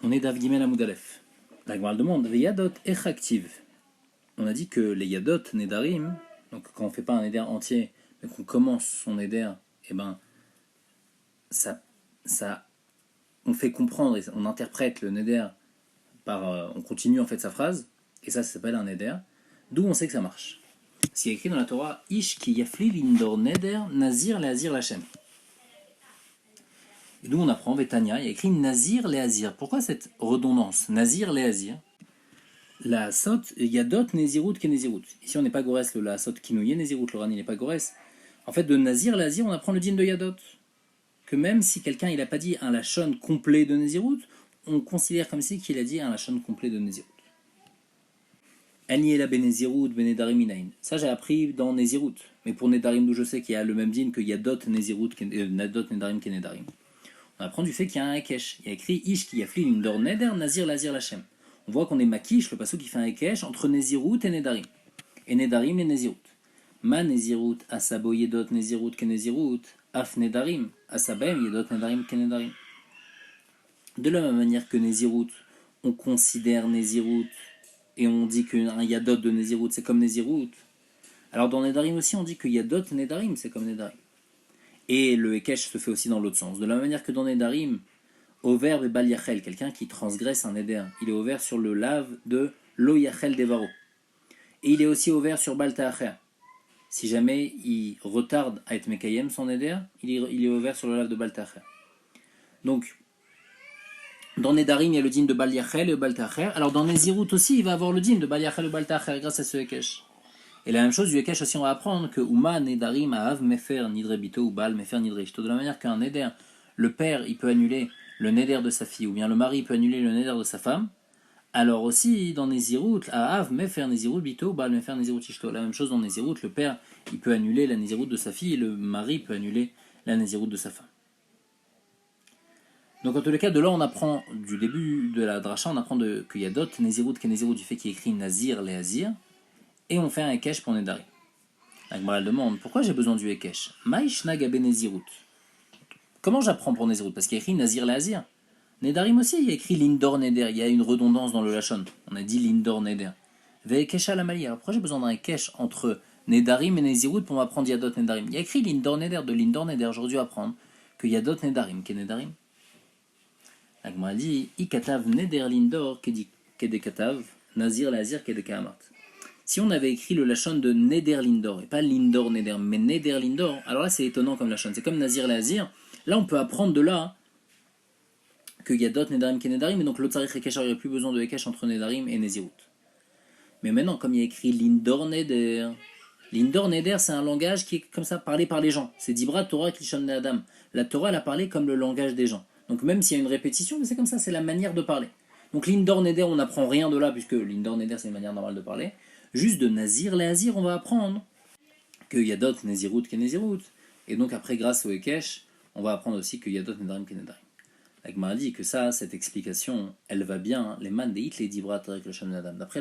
On est Dav Gimel Amoud Aleph. La Gemara demande Yadot Echaktiv. On a dit que les Yadot Nedarim, donc quand on ne fait pas un Neder entier, mais qu'on commence son Neder, eh ben, ça, on fait comprendre, et on interprète le Neder par. On continue en fait sa phrase, et ça s'appelle un Neder, d'où on sait que ça marche. C'est écrit dans la Torah Ish ki yafli lindor Neder Nazir leazir lachem. Et d'où on apprend, Vetania, il y a écrit Nazir Léazir. Pourquoi cette redondance Nazir Léazir. La sot, Yadot Nézirut Kenezirut. Ici on n'est pas Gores, la sot Kinouye Nézirut, le Ran il n'est pas Gores. En fait, de Nazir Léazir, on apprend le din de Yadot. Que même si quelqu'un il n'a pas dit un lachon complet de Nézirut, on considère comme si qu'il a dit un lachon complet de Nézirut. Aniela Benezirut Benedarim Inain. Ça j'ai appris dans Nézirut. Mais pour Nedarim, d'où je sais qu'il y a le même din que Yadot Nézirut, Nadot Nedarim Kenedarim. On apprend du fait qu'il y a un Ekesh. Il y a écrit Ish qui yafli lindor neder nazir lazir lachem. On voit qu'on est makish, le passage qui fait un Ekesh entre Nezirut et Nedarim. Et Nedarim et Nezirut. Ma Nezirut asabo yedot Nezirut ke Nezirut, af Nedarim asabem yedot Nedarim ke Nedarim. De la même manière que Nezirut, on considère Nezirut et on dit qu'un Yadot de Nezirut c'est comme Nezirut. Alors dans Nedarim aussi on dit que Yadot Nedarim c'est comme Nedarim. Et le Ekesh se fait aussi dans l'autre sens. De la même manière que dans Nedarim, Over et Bal Yachel, quelqu'un qui transgresse un Neder, il est ouvert sur le lave de Lo Yachel Devaro. Et il est aussi ouvert sur Bal Ta'acher. Si jamais il retarde à être Mekayem son Neder, il est ouvert sur le lave de Bal Ta'acher. Donc, dans Nedarim, il y a le din de Bal Yachel et Bal Ta'acher. Alors dans Nezirut aussi, il va avoir le din de Bal Yachel et Bal Ta'acher grâce à ce Ekesh. Et la même chose du Ekesh aussi, on va apprendre que Uma Nedarim Av Mefer Nidre Bito ou Bal Mefer Nidre Ishto. De la manière qu'un Neder, le père, il peut annuler le Neder de sa fille, ou bien le mari peut annuler le Neder de sa femme, alors aussi dans Nezirut, Av Mefer Nezirut Bito ou Bal Mefer Nezirut Ishto. La même chose dans Nezirut, le père, il peut annuler la Nezirut de sa fille, et le mari peut annuler la Nezirut de sa femme. Donc en tous les cas, de là on apprend, du début de la dracha, on apprend qu'il y a d'autres Nezirut Kenezirut du fait qu'il est écrit Nazir Léazir, et on fait un Ekesh pour Nedarim. La Gemara demande pourquoi j'ai besoin du Ekesh. Maïshna Gabe Nezirut. Comment j'apprends pour Nezirut? Parce qu'il y a écrit Nazir Léazir. Nedarim aussi, il y a écrit Lindor Neder. Il y a une redondance dans le Lachon. On a dit Lindor Neder. Ve Ekesha la Mali. Alors pourquoi j'ai besoin d'un Ekesh entre Nedarim et Nezirut pour m'apprendre Yadot Nedarim? Il y a écrit Lindor Neder. De Lindor Neder, j'aurais dû apprendre que Yadot Nedarim, qu'est Nedarim. La Gemara dit Ikatav Neder Lindor, Kedekatav, Nazir Léazir, Kedekahamart. Si on avait écrit le lachon de Neder Lindor, et pas Lindor Neder, mais Neder Lindor, alors là c'est étonnant comme lachon, c'est comme Nazir Léazir. Là on peut apprendre de là que Yadot Nedarim Kenedarim, et donc l'autre Sarich Ekesh, il n'y a plus besoin de Ekesh entre Nedarim et Nezirut. Mais maintenant, comme il y a écrit Lindor Neder, Lindor Neder c'est un langage qui est comme ça parlé par les gens. C'est Dibra Torah Klishon Adam. La Torah elle a parlé comme le langage des gens. Donc même s'il y a une répétition, mais c'est comme ça, c'est la manière de parler. Donc Lindor Neder, on n'apprend rien de là, puisque Lindor Neder c'est une manière normale de parler. Juste de Nazir, Léazir, on va apprendre qu'il y a d'autres Nezirut Kenezirut. Et donc après, grâce au Ekesh, on va apprendre aussi qu'il y a d'autres Nedarim Kenedarim. La Gemara dit que ça, cette explication, elle va bien, les man de hit, les dibrat avec le Shem Adam. D'après,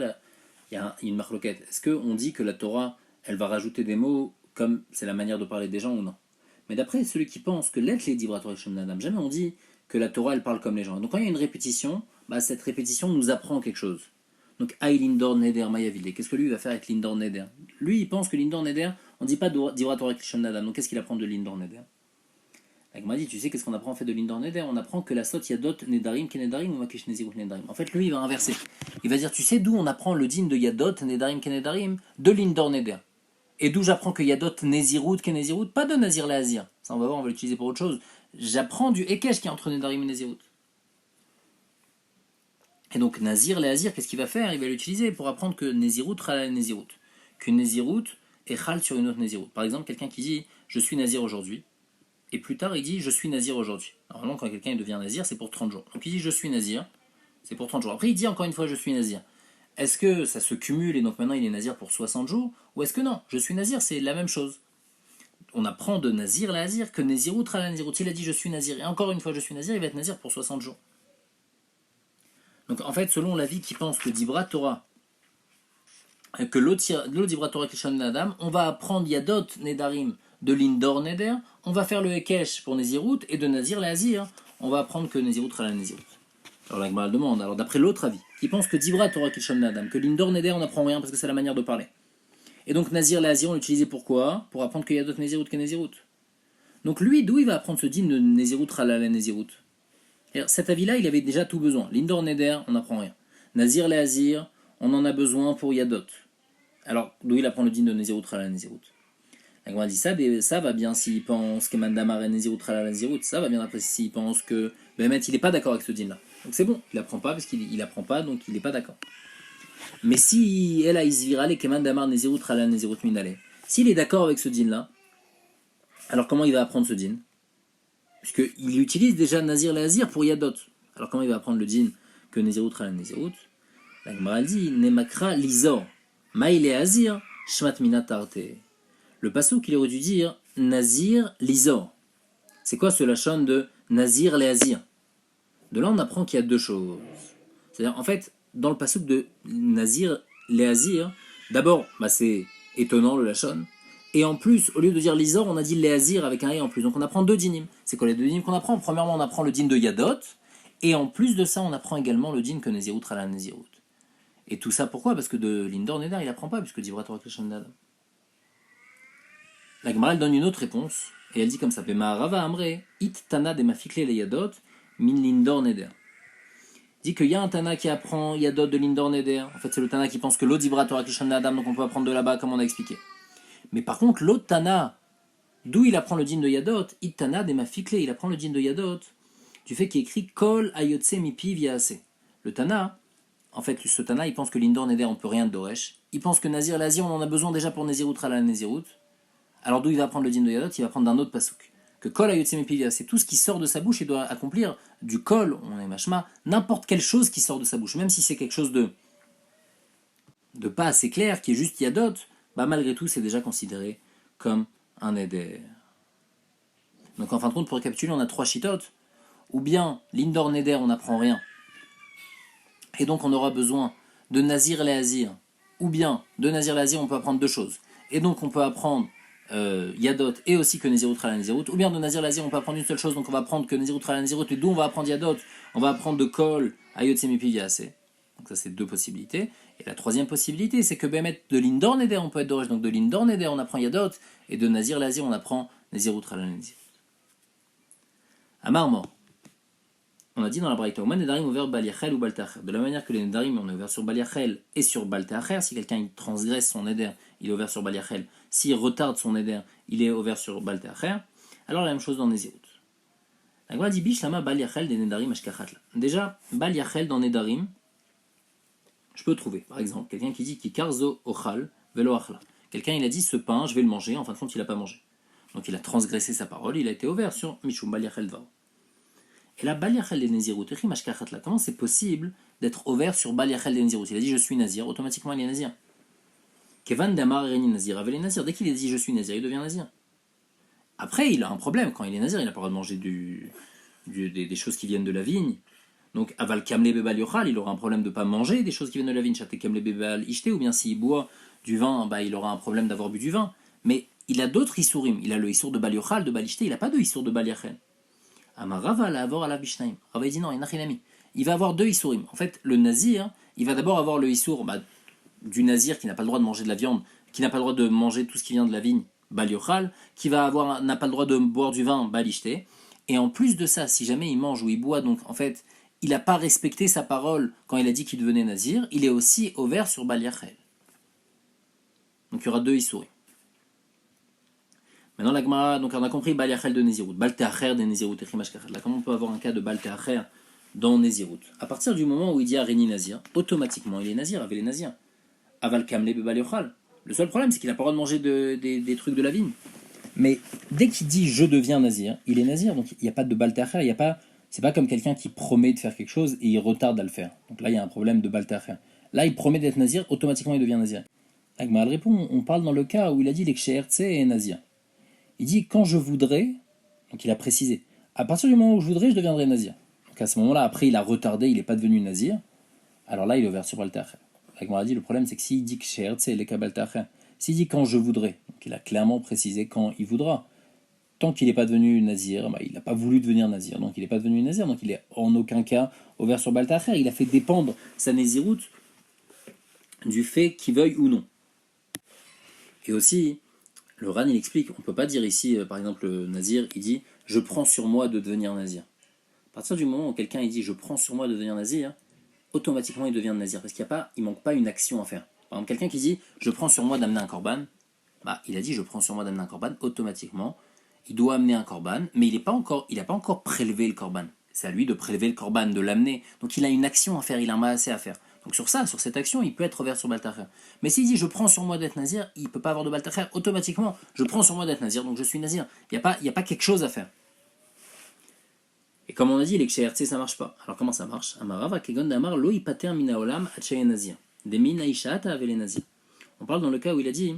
il y a une marloquette. Est-ce qu'on dit que la Torah, elle va rajouter des mots comme c'est la manière de parler des gens ou non? Mais d'après celui qui pense que l'être les dibrat avec le Shem Adam, jamais on dit que la Torah, elle parle comme les gens. Donc quand il y a une répétition, bah, cette répétition nous apprend quelque chose. Donc, Aï Lindor Neder Mayavile. Qu'est-ce que lui va faire avec Lindor Neder? Lui, il pense que Lindor Neder, on ne dit pas d'Ivra Torah Krishon Nadam. Donc, qu'est-ce qu'il apprend de Lindor Neder? Il m'a dit, tu sais, qu'est-ce qu'on apprend en fait de Lindor Neder? On apprend que la sot Yadot Nedarim Kenedarim ou Makish Nezirut Nedarim. En fait, lui, il va inverser. Il va dire, tu sais d'où on apprend le din de Yadot Nedarim Kenedarim? De Lindor Neder. Et d'où j'apprends que Yadot Nezirut Kenezirut, pas de Nazir Léazir. Ça, on va voir, on va l'utiliser pour autre chose. J'apprends du Ekesh qui est entre Nedarim et Nezirut. Et donc Nazir, Léazir, qu'est-ce qu'il va faire? Il va l'utiliser pour apprendre que Nezirut Chala Nezirut. Que Nezirut est Chal sur une autre Nezirut. Par exemple, quelqu'un qui dit je suis Nazir aujourd'hui, et plus tard il dit je suis Nazir aujourd'hui. Normalement, quand quelqu'un devient Nazir, c'est pour 30 jours. Donc il dit je suis Nazir, c'est pour 30 jours. Après il dit encore une fois je suis Nazir. Est-ce que ça se cumule et donc maintenant il est Nazir pour 60 jours? Ou est-ce que non? Je suis Nazir, c'est la même chose. On apprend de Nazir, Léazir, que Nezirut Chala Nezirut. Il a dit je suis Nazir, et encore une fois je suis Nazir, il va être Nazir pour 60 jours. Donc en fait, selon l'avis qui pense que Dibra Torah, que l'autre Dibra Torah Krishon Adam, on va apprendre Yadot Nedarim de Lindor Neder, on va faire le Ekesh pour Nezirut, et de Nazir Léazir, on va apprendre que Nezirut Chala Nezirut. Alors la Gemara demande, alors d'après l'autre avis, qui pense que Dibra Torah Kishon Adam, que l'Indor Neder on n'apprend rien parce que c'est la manière de parler. Et donc Nazir Lazir on l'utilisait pourquoi? Pour apprendre qu'il y a d'autres Nézirut que Nézirut. Donc lui, d'où il va apprendre ce din de Nézirut Ralala Nézirut? Cet avis-là, il avait déjà tout besoin. L'Indor Neder, on n'apprend rien. Nazir Lazir, on en a besoin pour Yadot. Alors, d'où il apprend le din de Nézirut Ralala Nézirut? La Gemara dit ça, mais ça va bien s'il pense que Mandamar et Nézirut Ralala Nézirut, ça va bien après s'il pense que Bémet, il n'est pas d'accord avec ce din-là. Donc c'est bon, il n'apprend pas parce qu'il apprend pas, donc il n'est pas d'accord. Mais si elle a isvirale et Keman Damar Nezirut Rala Nezirut Minale, s'il est d'accord avec ce din là, alors comment il va apprendre ce din? Puisqu'il utilise déjà Nazir Lazir pour Yadot. Alors comment il va apprendre le din que Nezirut Rala Nezirut? La Gemara dit Nemakra Lizor, Maïle Azir, Shmat Minatarte. Le passouk qu'il aurait dû dire Nazir Lizor. C'est quoi ce lachon de Nazir Léazir? De là on apprend qu'il y a deux choses. C'est-à-dire en fait, dans le passouk de Nazir Léazir, d'abord c'est étonnant le lachon, et en plus, au lieu de dire Lizor, on a dit Léazir avec un et en plus. Donc on apprend deux dinim. C'est quoi les deux dinim qu'on apprend? Premièrement, on apprend le din de Yadot, et en plus de ça, on apprend également le din que Nezirut Rala Nezirut. Et tout ça pourquoi? Parce que de l'Indor Neder, il apprend pas, puisque Dibra Torah Kishon Adam. La Gemara donne une autre réponse, et elle dit comme ça Bema Rava Amre, It Tana de Mafikle le Yadot, Min Lindor Neder. Dit qu'il y a un Tana qui apprend Yadot de l'Indor Neder. En fait, c'est le Tana qui pense que l'autre Dibra Torah Kishon Adam, donc on peut apprendre de là-bas, comme on a expliqué. Mais par contre, l'autre Tana, d'où il apprend le din de Yadot, It Tana de Mafikle, il apprend le din de Yadot, du fait qu'il écrit Kol Ayotse Mipi Viase. Le Tana, en fait, ce Tana, il pense que l'Indor Neder, on peut rien de Doresh. Il pense que Nazir Lazir, on en a besoin déjà pour Nezirut Rala Nezirut. Alors d'où il va apprendre le din de Yadot? Il va apprendre d'un autre pasuk. Que Kol Ayotse Mipi Viase, tout ce qui sort de sa bouche, il doit accomplir du Kol, on est machma, n'importe quelle chose qui sort de sa bouche, même si c'est quelque chose de pas assez clair, qui est juste Yadot, malgré tout, c'est déjà considéré comme un Neder. Donc en fin de compte, pour récapituler, on a trois chitotes. Ou bien, l'Indor Neder, on n'apprend rien. Et donc on aura besoin de Nazir Léazir. Ou bien, de Nazir Léazir, on peut apprendre deux choses. Et donc on peut apprendre Yadot et aussi que Nezirut Rala Nezirut. Ou bien de Nazir Léazir, on peut apprendre une seule chose. Donc on va apprendre que Nezirut Rala Nezirut. Et d'où on va apprendre Yadot? On va apprendre de Kol Ayotse Mipi Viase. Donc ça, c'est deux possibilités. Et la troisième possibilité, c'est que Bémet de l'Indor Neder, on peut être Doresh. Donc de l'Indor Neder, on apprend Yadot. Et de Nazir Lazir, on apprend Nezirut Rala Nezirut. Amar Mor. On a dit dans la Braïta, Oman Nedarim ouvert Bal Yachel ou Bal Te'acher. De la manière que les Nedarim, on est ouvert sur Bal Yachel et sur Bal Te'acher. Si quelqu'un il transgresse son Neder, il est ouvert sur Bal Yachel. S'il retarde son Neder, il est ouvert sur Bal Te'acher. Alors la même chose dans Nezirut. La Gemara dit Bish Lama Bal Yachel des Nedarim Ashkachatla. Déjà, Bal Yachel dans Nedarim, je peux trouver, par exemple, quelqu'un qui dit Kikarzo Ochal Velo Achla. Quelqu'un il a dit ce pain, je vais le manger, en fin de compte il n'a pas mangé. Donc il a transgressé sa parole, il a été ouvert sur Mishum Bal Yachel Dvao. Et là, Bal Yachel des Nezirut, comment c'est possible d'être ouvert sur Bal Yachel des Nezirut? Il a dit je suis Nazir, automatiquement il est Nazir. Kevan Damar Reni Nazir, avait les Nazir. Dès qu'il a dit je suis Nazir, il devient Nazir. Après, il a un problème, quand il est Nazir, il n'a pas le droit de manger des choses qui viennent de la vigne. Donc, Aval Kamle Bebal Yochal, il aura un problème de ne pas manger des choses qui viennent de la vigne, Chate Kamle Bebal Ishte, ou bien s'il boit du vin, il aura un problème d'avoir bu du vin. Mais il a d'autres Issourim. Il a le Issour de Bal Yochal, de Bal Ishte, il n'a pas de Issour de Bal Yachel. Amarava la avoir à la Bishnaim. Rava dit non, il va avoir deux Issourim. En fait, le Nazir, il va d'abord avoir le Issour du Nazir qui n'a pas le droit de manger de la viande, qui n'a pas le droit de manger tout ce qui vient de la vigne, Bal Yochal, qui n'a pas le droit de boire du vin, Bal Ishte. Et en plus de ça, si jamais il mange ou il boit, donc en fait, il n'a pas respecté sa parole quand il a dit qu'il devenait Nazir, il est aussi ouvert sur Bal Yachel. Donc il y aura deux Issourim. Maintenant, la Gemara, donc on a compris Bal Yachel de Nezirut, Bal Te'acher de Nezirut, là, comment on peut avoir un cas de Bal Te'acher dans Nezirut? À partir du moment où il dit Areni Nazir, automatiquement il est Nazir, avec les Nazirs. Aval Kamle Bebal Yochal. Le seul problème, c'est qu'il n'a pas le droit de manger des trucs de la vigne. Mais dès qu'il dit je deviens Nazir, il est Nazir, donc il n'y a pas de Bal Te'acher, c'est pas comme quelqu'un qui promet de faire quelque chose et il retarde à le faire. Donc là, il y a un problème de Bal Te'acher. Là, il promet d'être Nazir, automatiquement il devient Nazir. La Gemara répond, on parle dans le cas où il a dit les Kshe'ertse et Nazir. Il dit quand je voudrais, donc il a précisé, à partir du moment où je voudrais, je deviendrai Nazir. Donc à ce moment-là, après il a retardé, il n'est pas devenu Nazir, alors là il est ouvert sur Bal Te'acher. Like on a dit, le problème c'est que s'il dit que She'ertse, il est Bal Te'acher. S'il dit quand je voudrais, donc il a clairement précisé quand il voudra. tant qu'il n'est pas devenu nazir, il n'a pas voulu devenir nazir, donc il n'est pas devenu nazir, donc il est en aucun cas ouvert sur Baltacher. Il a fait dépendre sa naziroute du fait qu'il veuille ou non. Et aussi, le Ran il explique, on ne peut pas dire ici, par exemple, le nazir, il dit « je prends sur moi de devenir nazir ». À partir du moment où quelqu'un il dit « je prends sur moi de devenir nazir », automatiquement il devient nazir, parce qu'il ne manque pas une action à faire. Par exemple, quelqu'un qui dit « je prends sur moi d'amener un korban », il a dit « je prends sur moi d'amener un korban », automatiquement, il doit amener un korban, mais il n'a pas encore prélevé le korban. C'est à lui de prélever le korban, de l'amener. Donc il a une action à faire, il a un maassé à faire. Donc sur cette action, il peut être ouvert sur Baltacher. Mais s'il dit je prends sur moi d'être nazir, il ne peut pas avoir de Baltacher. Automatiquement, je prends sur moi d'être nazir, donc je suis nazir. Il n'y a pas quelque chose à faire. Et comme on a dit, les kshéertse, ça ne marche pas. Alors comment ça marche? Amarava kegon damar lo ipater mina olam atchaye nazir. Des mina ishaata avec les nazirs. On parle dans le cas où il a dit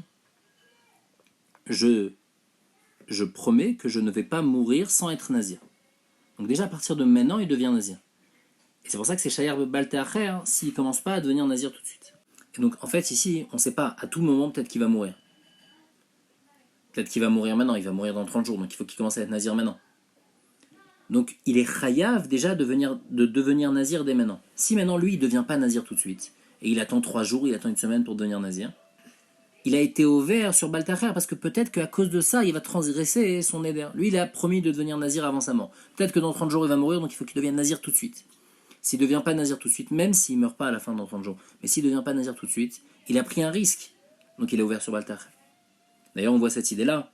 je promets que je ne vais pas mourir sans être nazir. Donc déjà à partir de maintenant, il devient nazir. Et c'est pour ça que c'est Shayar Baltacher s'il ne commence pas à devenir nazir tout de suite. Et donc en fait ici, on ne sait pas, à tout moment peut-être qu'il va mourir. Peut-être qu'il va mourir maintenant, il va mourir dans 30 jours, donc il faut qu'il commence à être nazir maintenant. Donc il est chayav déjà de devenir nazir dès maintenant. Si maintenant lui, il ne devient pas nazir tout de suite, et il attend 3 jours, il attend une semaine pour devenir nazir, il a été ouvert sur Baltacher parce que peut-être qu'à cause de ça, il va transgresser son éder. Lui, il a promis de devenir nazir avant sa mort. Peut-être que dans 30 jours, il va mourir, donc il faut qu'il devienne nazir tout de suite. S'il ne devient pas nazir tout de suite, même s'il ne meurt pas à la fin dans 30 jours, mais s'il ne devient pas nazir tout de suite, il a pris un risque. Donc il est ouvert sur Baltacher. D'ailleurs, on voit cette idée-là.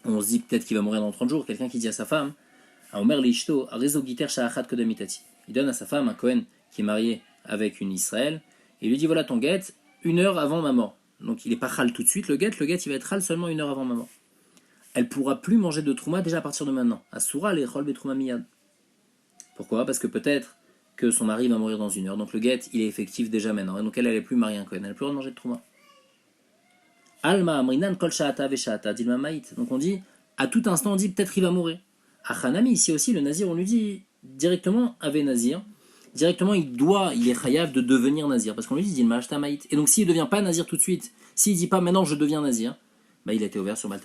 On se dit peut-être qu'il va mourir dans 30 jours. Quelqu'un qui dit à sa femme, Omer Lishto, Arezo Giter Sha'achat Kodemitati. Il donne à sa femme un Kohen qui est marié avec une Israël, et il lui dit voilà ton guet, 1 heure avant ma mort. Donc il n'est pas chal tout de suite, le guet il va être chal seulement 1 heure avant ma mort. Elle pourra plus manger de trouma déjà à partir de maintenant. Asura les chol betrouma miyad. Pourquoi? Parce que peut-être que son mari va mourir dans 1 heure, donc le guet il est effectif déjà maintenant, et donc elle n'est plus mariée à un Kohen, elle n'a plus le droit de manger de trouma. Alma amrinan kol sha'ata ve'sha'ata dilma ma'it. Donc on dit, à tout instant on dit peut-être qu'il va mourir. Achanami, ici aussi le nazir, on lui dit directement ave nazir. Directement, il est chayav de devenir nazir, parce qu'on lui dit dilma ashta ma'it. Et donc s'il ne devient pas nazir tout de suite, s'il ne dit pas maintenant je deviens nazir, il a été ouvert sur Baltacher.